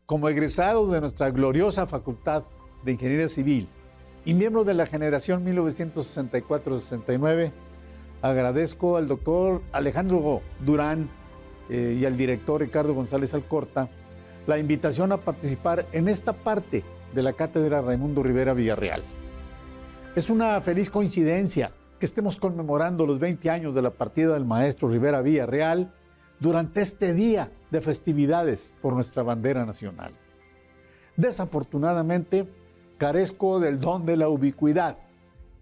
como egresados de nuestra gloriosa Facultad de Ingeniería Civil y miembros de la generación 1964-69, agradezco al doctor Alejandro Durán y al director Ricardo González Alcorta la invitación a participar en esta parte de la Cátedra Raimundo Rivera Villarreal. Es una feliz coincidencia que estemos conmemorando los 20 años de la partida del maestro Rivera Villarreal durante este día de festividades por nuestra bandera nacional. Desafortunadamente, carezco del don de la ubicuidad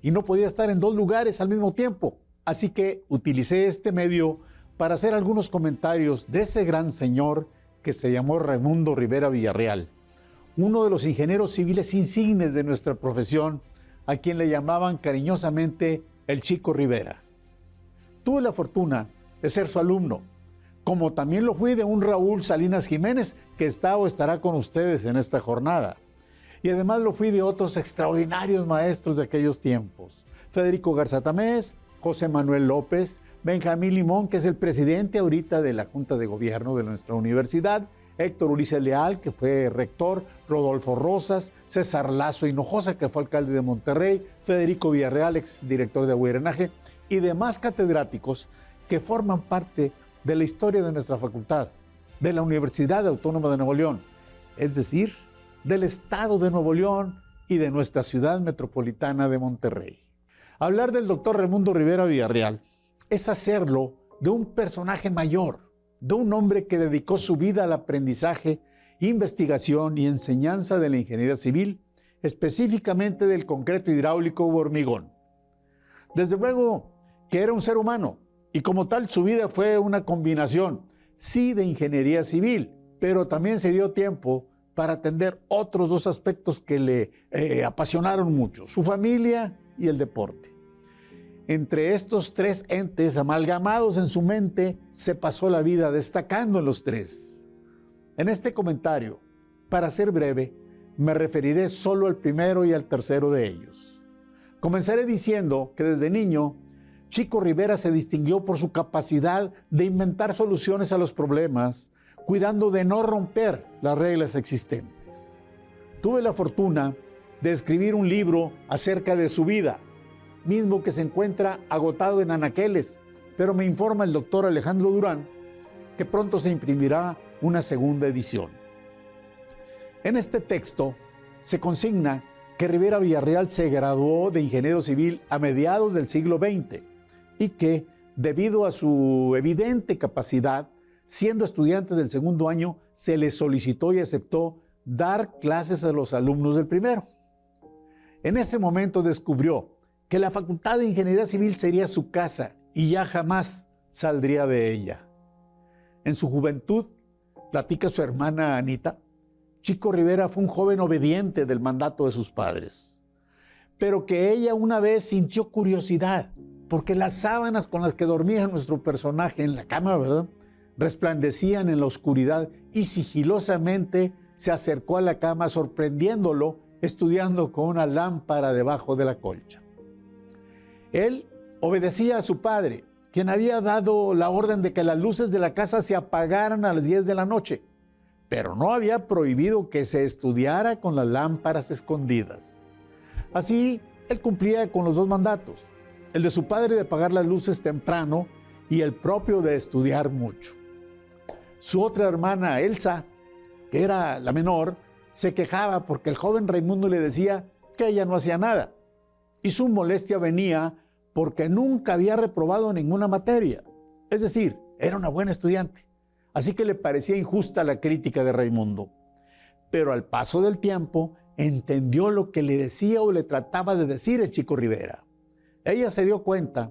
y no podía estar en dos lugares al mismo tiempo, así que utilicé este medio para hacer algunos comentarios de ese gran señor que se llamó Raimundo Rivera Villarreal, uno de los ingenieros civiles insignes de nuestra profesión, a quien le llamaban cariñosamente el Chico Rivera. Tuve la fortuna de ser su alumno, como también lo fui de un Raúl Salinas Jiménez, que está o estará con ustedes en esta jornada. Y además lo fui de otros extraordinarios maestros de aquellos tiempos: Federico Garza Tamés, José Manuel López, Benjamín Limón, que es el presidente ahorita de la Junta de Gobierno de nuestra universidad, Héctor Ulises Leal, que fue rector, Rodolfo Rosas, César Lazo Hinojosa, que fue alcalde de Monterrey, Federico Villarreal, exdirector de Agua y Drenaje, y demás catedráticos que forman parte de la historia de nuestra facultad, de la Universidad Autónoma de Nuevo León, es decir, del Estado de Nuevo León y de nuestra ciudad metropolitana de Monterrey. Hablar del doctor Raimundo Rivera Villarreal es hacerlo de un personaje mayor, de un hombre que dedicó su vida al aprendizaje, investigación y enseñanza de la ingeniería civil, específicamente del concreto hidráulico u hormigón. Desde luego que era un ser humano y como tal su vida fue una combinación, sí, de ingeniería civil, pero también se dio tiempo para atender otros dos aspectos que le apasionaron mucho: su familia y el deporte. Entre estos tres entes amalgamados en su mente, se pasó la vida destacando en los tres. En este comentario, para ser breve, me referiré solo al primero y al tercero de ellos. Comenzaré diciendo que desde niño, Chico Rivera se distinguió por su capacidad de inventar soluciones a los problemas, cuidando de no romper las reglas existentes. Tuve la fortuna de escribir un libro acerca de su vida, mismo que se encuentra agotado en anaqueles, pero me informa el doctor Alejandro Durán que pronto se imprimirá una segunda edición. En este texto se consigna que Rivera Villarreal se graduó de ingeniero civil a mediados del siglo XX y que, debido a su evidente capacidad, siendo estudiante del segundo año, se le solicitó y aceptó dar clases a los alumnos del primero. En ese momento descubrió que la Facultad de Ingeniería Civil sería su casa y ya jamás saldría de ella. En su juventud, platica su hermana Anita, Chico Rivera fue un joven obediente del mandato de sus padres, pero que ella una vez sintió curiosidad porque las sábanas con las que dormía nuestro personaje en la cama, ¿verdad?, resplandecían en la oscuridad y sigilosamente se acercó a la cama sorprendiéndolo estudiando con una lámpara debajo de la colcha. Él obedecía a su padre, quien había dado la orden de que las luces de la casa se apagaran a las 10 de la noche, pero no había prohibido que se estudiara con las lámparas escondidas. Así, él cumplía con los dos mandatos, el de su padre de apagar las luces temprano y el propio de estudiar mucho. Su otra hermana, Elsa, que era la menor, se quejaba porque el joven Raimundo le decía que ella no hacía nada. Y su molestia venía porque nunca había reprobado ninguna materia. Es decir, era una buena estudiante. Así que le parecía injusta la crítica de Raimundo. Pero al paso del tiempo, entendió lo que le decía o le trataba de decir el Chico Rivera. Ella se dio cuenta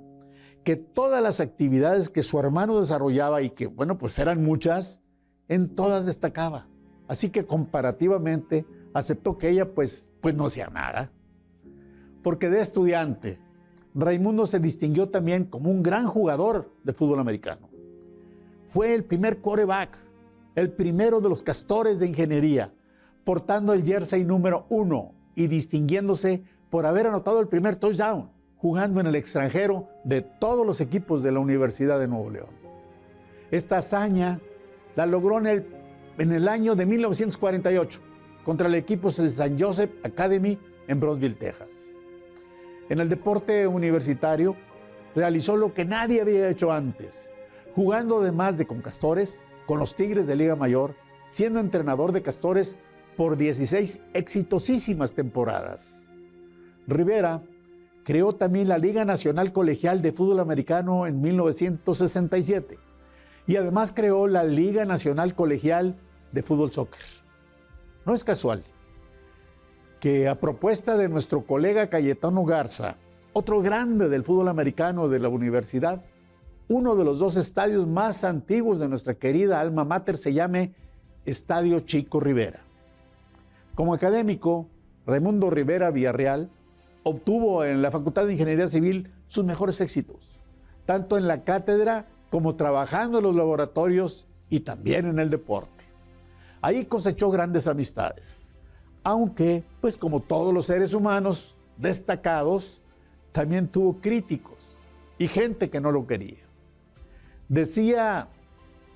que todas las actividades que su hermano desarrollaba y que, bueno, pues eran muchas, en todas destacaba. Así que comparativamente aceptó que ella pues no hacía nada. Porque de estudiante, Raimundo se distinguió también como un gran jugador de fútbol americano. Fue el primer quarterback, el primero de los castores de ingeniería, portando el jersey número 1 y distinguiéndose por haber anotado el primer touchdown, jugando en el extranjero de todos los equipos de la Universidad de Nuevo León. Esta hazaña la logró en el en el año de 1948 contra el equipo de St. Joseph Academy en Brownsville, Texas. En el deporte universitario realizó lo que nadie había hecho antes, jugando además de con Castores, con los Tigres de Liga Mayor, siendo entrenador de Castores por 16 exitosísimas temporadas. Rivera creó también la Liga Nacional Colegial de Fútbol Americano en 1967 y además creó la Liga Nacional Colegial de Fútbol Soccer. No es casual que a propuesta de nuestro colega Cayetano Garza, otro grande del fútbol americano de la universidad, uno de los dos estadios más antiguos de nuestra querida alma mater se llame Estadio Chico Rivera. Como académico, Raimundo Rivera Villarreal obtuvo en la Facultad de Ingeniería Civil sus mejores éxitos, tanto en la cátedra como trabajando en los laboratorios y también en el deporte. Ahí cosechó grandes amistades, aunque, pues como todos los seres humanos destacados, también tuvo críticos y gente que no lo quería. Decía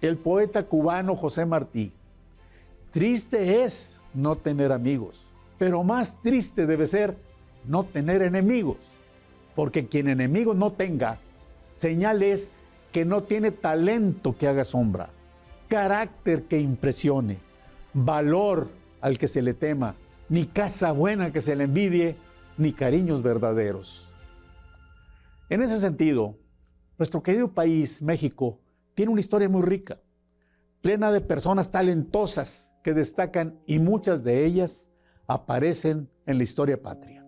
el poeta cubano José Martí: triste es no tener amigos, pero más triste debe ser no tener enemigos, porque quien enemigos no tenga, señal es que no tiene talento que haga sombra, carácter que impresione, valor al que se le tema, ni casa buena que se le envidie, ni cariños verdaderos. En ese sentido, nuestro querido país, México, tiene una historia muy rica, plena de personas talentosas que destacan y muchas de ellas aparecen en la historia patria.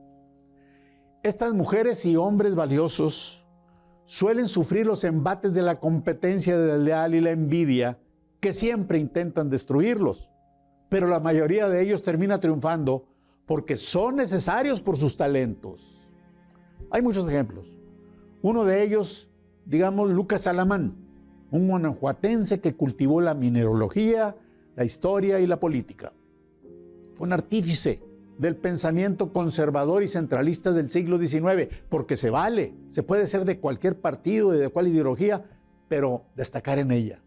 Estas mujeres y hombres valiosos suelen sufrir los embates de la competencia desleal y la envidia que siempre intentan destruirlos, pero la mayoría de ellos termina triunfando porque son necesarios por sus talentos. Hay muchos ejemplos. Uno de ellos, digamos, Lucas Alamán, un guanajuatense que cultivó la mineralogía, la historia y la política. Fue un artífice del pensamiento conservador y centralista del siglo XIX, porque se vale, se puede ser de cualquier partido y de cual ideología, pero destacar en ella.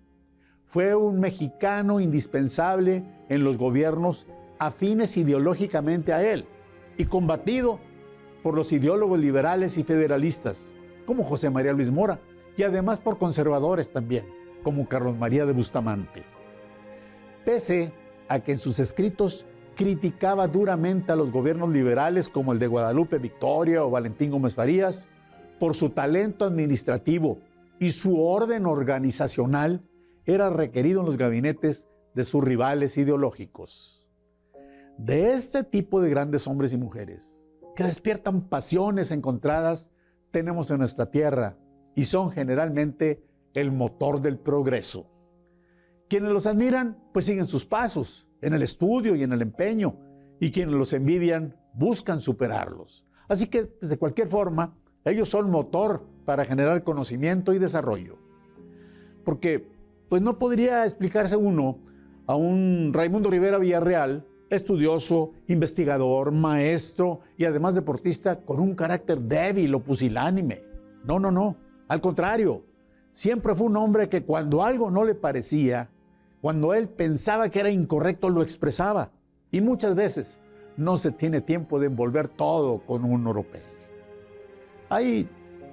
Fue un mexicano indispensable en los gobiernos afines ideológicamente a él y combatido por los ideólogos liberales y federalistas, como José María Luis Mora, y además por conservadores también, como Carlos María de Bustamante. Pese a que en sus escritos criticaba duramente a los gobiernos liberales como el de Guadalupe Victoria o Valentín Gómez Farías, por su talento administrativo y su orden organizacional, era requerido en los gabinetes de sus rivales ideológicos. De este tipo de grandes hombres y mujeres, que despiertan pasiones encontradas, tenemos en nuestra tierra y son generalmente el motor del progreso. Quienes los admiran, pues siguen sus pasos en el estudio y en el empeño, y quienes los envidian buscan superarlos. Así que, pues, de cualquier forma, ellos son motor para generar conocimiento y desarrollo. Porque, pues no podría explicarse uno a un Raimundo Rivera Villarreal, estudioso, investigador, maestro y además deportista, con un carácter débil o pusilánime. No, no, no. Al contrario, siempre fue un hombre que cuando algo no le parecía, cuando él pensaba que era incorrecto, lo expresaba. Y muchas veces no se tiene tiempo de envolver todo con un oropel. Hay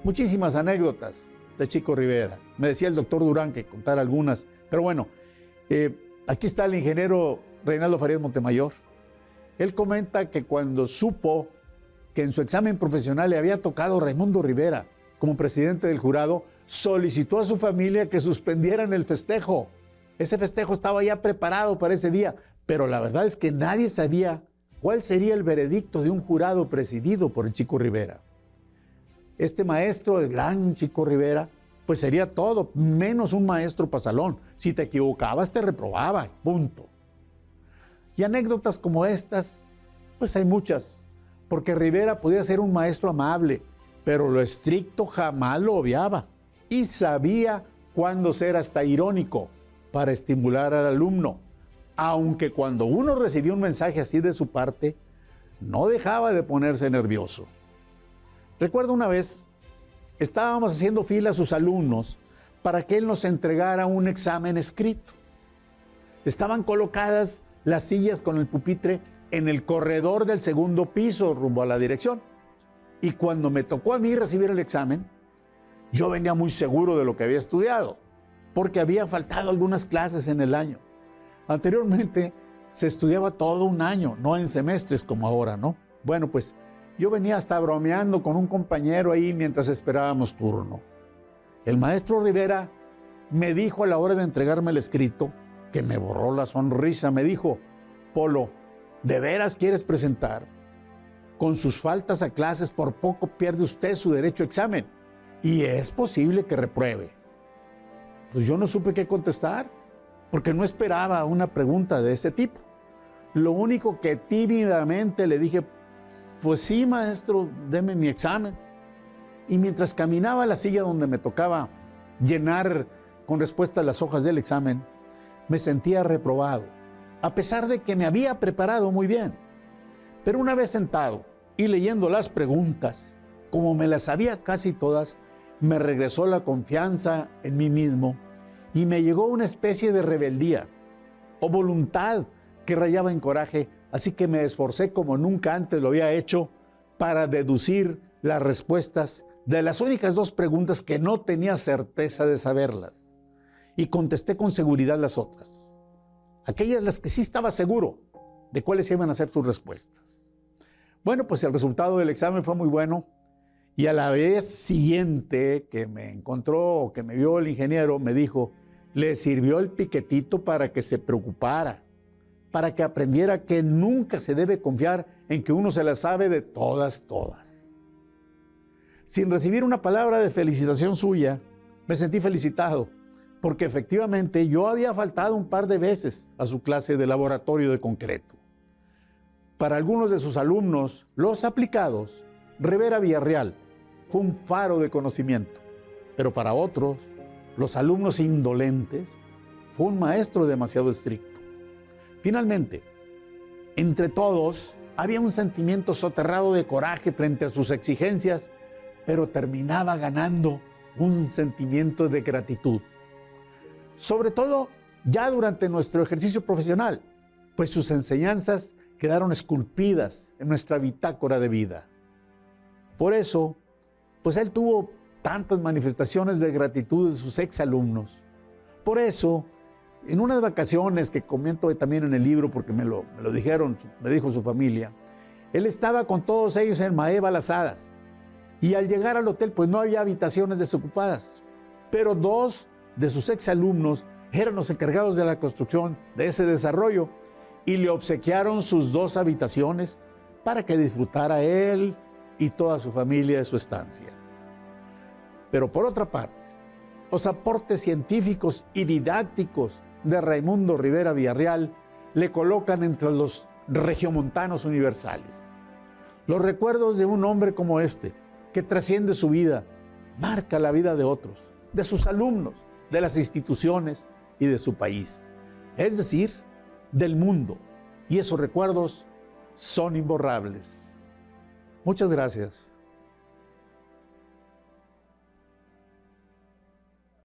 muchísimas anécdotas de Chico Rivera. Me decía el doctor Durán que contara algunas. Pero bueno, aquí está el ingeniero Reinaldo Farías Montemayor. Él comenta que cuando supo que en su examen profesional le había tocado Raimundo Rivera como presidente del jurado, solicitó a su familia que suspendieran el festejo. Ese festejo estaba ya preparado para ese día, pero la verdad es que nadie sabía cuál sería el veredicto de un jurado presidido por el Chico Rivera. Este maestro, el gran Chico Rivera, pues sería todo, menos un maestro pasalón. Si te equivocabas, te reprobaba, punto. Y anécdotas como estas, pues hay muchas, porque Rivera podía ser un maestro amable, pero lo estricto jamás lo obviaba y sabía cuándo ser hasta irónico para estimular al alumno, aunque cuando uno recibía un mensaje así de su parte, no dejaba de ponerse nervioso. Recuerdo una vez, estábamos haciendo fila a sus alumnos para que él nos entregara un examen escrito. Estaban colocadas las sillas con el pupitre en el corredor del segundo piso rumbo a la dirección. Y cuando me tocó a mí recibir el examen, yo venía muy seguro de lo que había estudiado, porque había faltado algunas clases en el año. Anteriormente se estudiaba todo un año, no en semestres como ahora, ¿no? Bueno, pues yo venía hasta bromeando con un compañero ahí mientras esperábamos turno. El maestro Rivera me dijo a la hora de entregarme el escrito, que me borró la sonrisa, me dijo: Polo, ¿de veras quieres presentar? Con sus faltas a clases por poco pierde usted su derecho a examen y es posible que repruebe. Pues yo no supe qué contestar, porque no esperaba una pregunta de ese tipo. Lo único que tímidamente le dije: pues sí, maestro, deme mi examen. Y mientras caminaba a la silla donde me tocaba llenar con respuesta las hojas del examen, me sentía reprobado, a pesar de que me había preparado muy bien. Pero una vez sentado y leyendo las preguntas, como me las sabía casi todas, me regresó la confianza en mí mismo y me llegó una especie de rebeldía o voluntad que rayaba en coraje, así que me esforcé como nunca antes lo había hecho para deducir las respuestas de las únicas dos preguntas que no tenía certeza de saberlas, y contesté con seguridad las otras, aquellas las que sí estaba seguro de cuáles iban a ser sus respuestas. Bueno, pues el resultado del examen fue muy bueno, y a la vez siguiente que me encontró o que me vio el ingeniero, me dijo: le sirvió el piquetito para que se preocupara, para que aprendiera que nunca se debe confiar en que uno se la sabe de todas. Sin recibir una palabra de felicitación suya, me sentí felicitado, porque efectivamente yo había faltado un par de veces a su clase de laboratorio de concreto. Para algunos de sus alumnos, los aplicados, Rivera Villarreal fue un faro de conocimiento, pero para otros, los alumnos indolentes, fue un maestro demasiado estricto. Finalmente, entre todos, había un sentimiento soterrado de coraje frente a sus exigencias, pero terminaba ganando un sentimiento de gratitud. Sobre todo, ya durante nuestro ejercicio profesional, pues sus enseñanzas quedaron esculpidas en nuestra bitácora de vida. Por eso, pues él tuvo tantas manifestaciones de gratitud de sus exalumnos. Por eso, en unas vacaciones que comento también en el libro, porque me lo dijeron, me dijo su familia, él estaba con todos ellos en Maeva Las Hadas, y al llegar al hotel pues no había habitaciones desocupadas, pero dos de sus exalumnos eran los encargados de la construcción de ese desarrollo y le obsequiaron sus 2 habitaciones para que disfrutara él y toda su familia de su estancia. Pero por otra parte, los aportes científicos y didácticos de Raimundo Rivera Villarreal le colocan entre los regiomontanos universales. Los recuerdos de un hombre como este, que trasciende su vida, marca la vida de otros, de sus alumnos, de las instituciones y de su país, es decir, del mundo. Y esos recuerdos son imborrables. Muchas gracias.